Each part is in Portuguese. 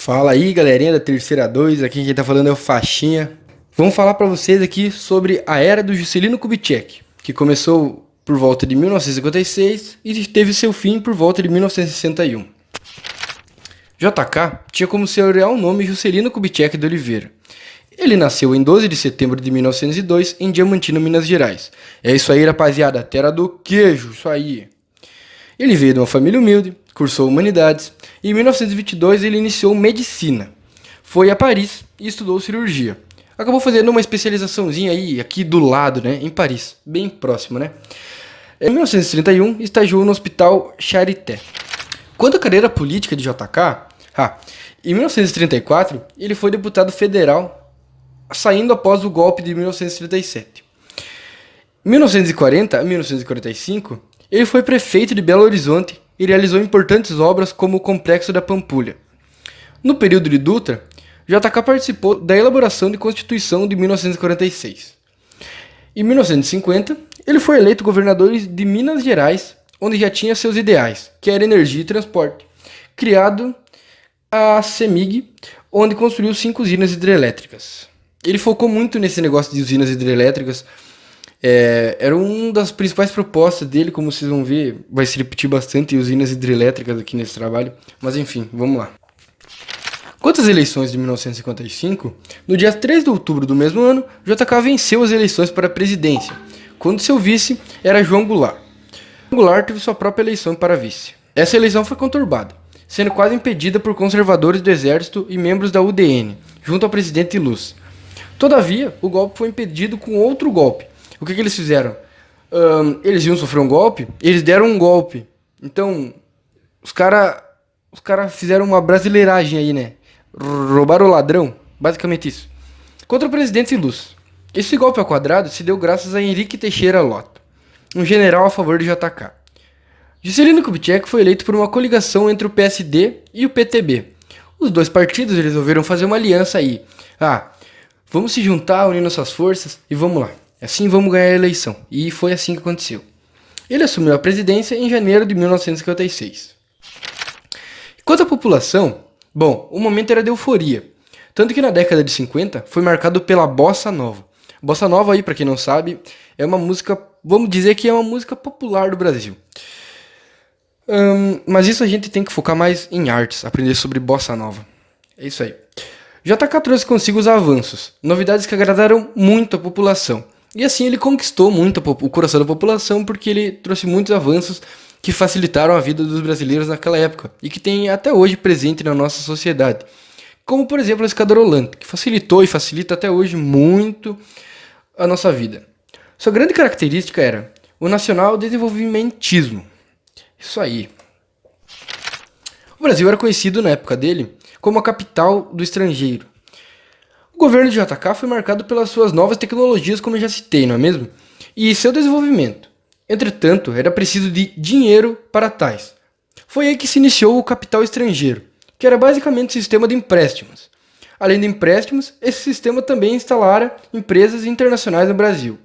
Fala aí, galerinha da Terceira 2, aqui quem tá falando é o Faixinha. Vamos falar pra vocês aqui sobre a era do Juscelino Kubitschek, que começou por volta de 1956 e teve seu fim por volta de 1961. JK tinha como seu real nome Juscelino Kubitschek de Oliveira. Ele nasceu em 12 de setembro de 1902 em Diamantino, Minas Gerais. É isso aí, rapaziada, terra do queijo, isso aí. Ele veio de uma família humilde, cursou humanidades e em 1922 ele iniciou medicina. Foi a Paris e estudou cirurgia. Acabou fazendo uma especializaçãozinha aí, aqui do lado, né, em Paris, bem próximo, né. Em 1931, estagiou no Hospital Charité. Quanto à carreira política de JK, em 1934 ele foi deputado federal, saindo após o golpe de 1937. Em 1940 a 1945, ele foi prefeito de Belo Horizonte e realizou importantes obras como o Complexo da Pampulha. No período de Dutra, JK participou da elaboração da Constituição de 1946. Em 1950, ele foi eleito governador de Minas Gerais, onde já tinha seus ideais, que era energia e transporte, criado a CEMIG, onde construiu 5 usinas hidrelétricas. Ele focou muito nesse negócio de usinas hidrelétricas. Era uma das principais propostas dele, como vocês vão ver, vai se repetir bastante usinas hidrelétricas aqui nesse trabalho, mas enfim, vamos lá. Quanto às eleições de 1955, no dia 3 de outubro do mesmo ano, JK venceu as eleições para a presidência, quando seu vice era João Goulart. João Goulart teve sua própria eleição para vice. Essa eleição foi conturbada, sendo quase impedida por conservadores do exército e membros da UDN, junto ao presidente Luz. Todavia, o golpe foi impedido com outro golpe. O que eles fizeram? Eles iam sofrer um golpe, eles deram um golpe. Então, os cara fizeram uma brasileiragem aí, né? Roubaram o ladrão, basicamente isso. Contra o presidente Luz. Esse golpe ao quadrado se deu graças a Henrique Teixeira Lotto, um general a favor de JK. Juscelino Kubitschek foi eleito por uma coligação entre o PSD e o PTB. Os dois partidos resolveram fazer uma aliança aí. Vamos se juntar, unir nossas forças e vamos lá. Assim vamos ganhar a eleição. E foi assim que aconteceu. Ele assumiu a presidência em janeiro de 1956. Quanto à população, o momento era de euforia. Tanto que na década de 50 foi marcado pela Bossa Nova. Bossa Nova aí, para quem não sabe, é uma música, vamos dizer que é uma música popular do Brasil. Mas isso a gente tem que focar mais em artes, aprender sobre Bossa Nova. É isso aí. JK trouxe consigo os avanços, novidades que agradaram muito a população. E assim ele conquistou muito o coração da população, porque ele trouxe muitos avanços que facilitaram a vida dos brasileiros naquela época e que tem até hoje presente na nossa sociedade. Como, por exemplo, a escada rolante, que facilitou e facilita até hoje muito a nossa vida. Sua grande característica era o nacional desenvolvimentismo. Isso aí. O Brasil era conhecido na época dele como a capital do estrangeiro. O governo de JK foi marcado pelas suas novas tecnologias, como eu já citei, não é mesmo? E seu desenvolvimento. Entretanto, era preciso de dinheiro para tais. Foi aí que se iniciou o capital estrangeiro, que era basicamente um sistema de empréstimos. Além de empréstimos, esse sistema também instalara empresas internacionais no Brasil,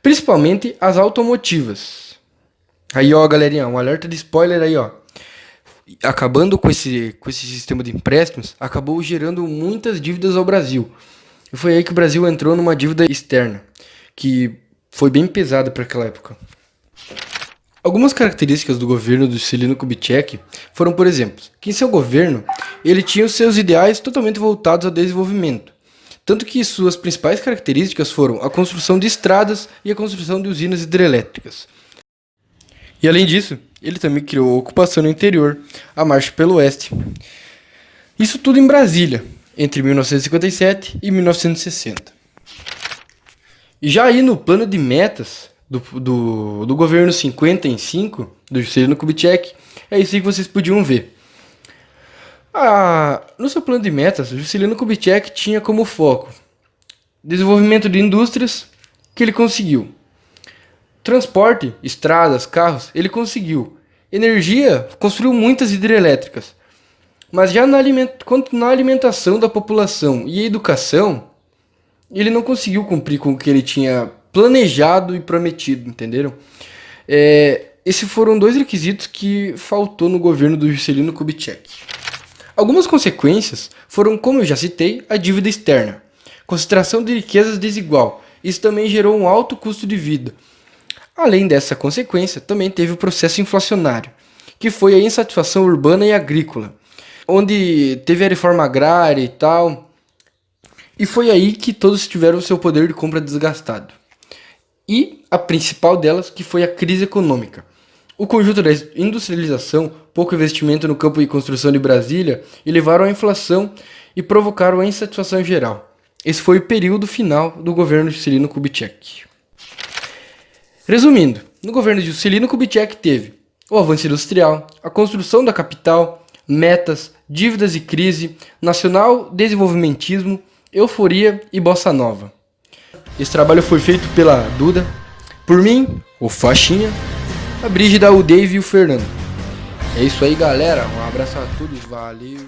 principalmente as automotivas. Aí ó, galerinha, um alerta de spoiler aí ó. Acabando com esse sistema de empréstimos, acabou gerando muitas dívidas ao Brasil. E foi aí que o Brasil entrou numa dívida externa, que foi bem pesada para aquela época. Algumas características do governo do Juscelino Kubitschek foram, por exemplo, que em seu governo ele tinha os seus ideais totalmente voltados ao desenvolvimento. Tanto que suas principais características foram a construção de estradas e a construção de usinas hidrelétricas. E além disso, ele também criou a ocupação no interior, a Marcha pelo Oeste. Isso tudo em Brasília, entre 1957 e 1960. E já aí no plano de metas do governo 55, do Juscelino Kubitschek, é isso aí que vocês podiam ver. No seu plano de metas, Juscelino Kubitschek tinha como foco desenvolvimento de indústrias, que ele conseguiu. Transporte, estradas, carros, ele conseguiu. Energia, construiu muitas hidrelétricas. Mas já na alimentação da população e educação, ele não conseguiu cumprir com o que ele tinha planejado e prometido, entenderam? Esses foram dois requisitos que faltou no governo do Juscelino Kubitschek. Algumas consequências foram, como eu já citei, a dívida externa, concentração de riquezas desigual. Isso também gerou um alto custo de vida. Além dessa consequência, também teve o processo inflacionário, que foi a insatisfação urbana e agrícola, onde teve a reforma agrária e tal, e foi aí que todos tiveram o seu poder de compra desgastado. E a principal delas, que foi a crise econômica. O conjunto da industrialização, pouco investimento no campo de construção de Brasília, elevaram a inflação e provocaram a insatisfação geral. Esse foi o período final do governo de Juscelino Kubitschek. Resumindo, no governo de Juscelino Kubitschek teve o avanço industrial, a construção da capital, metas, dívidas e crise, nacional desenvolvimentismo, euforia e bossa nova. Esse trabalho foi feito pela Duda, por mim, o Faixinha, a Brígida, o Dave e o Fernando. É isso aí, galera. Um abraço a todos, valeu!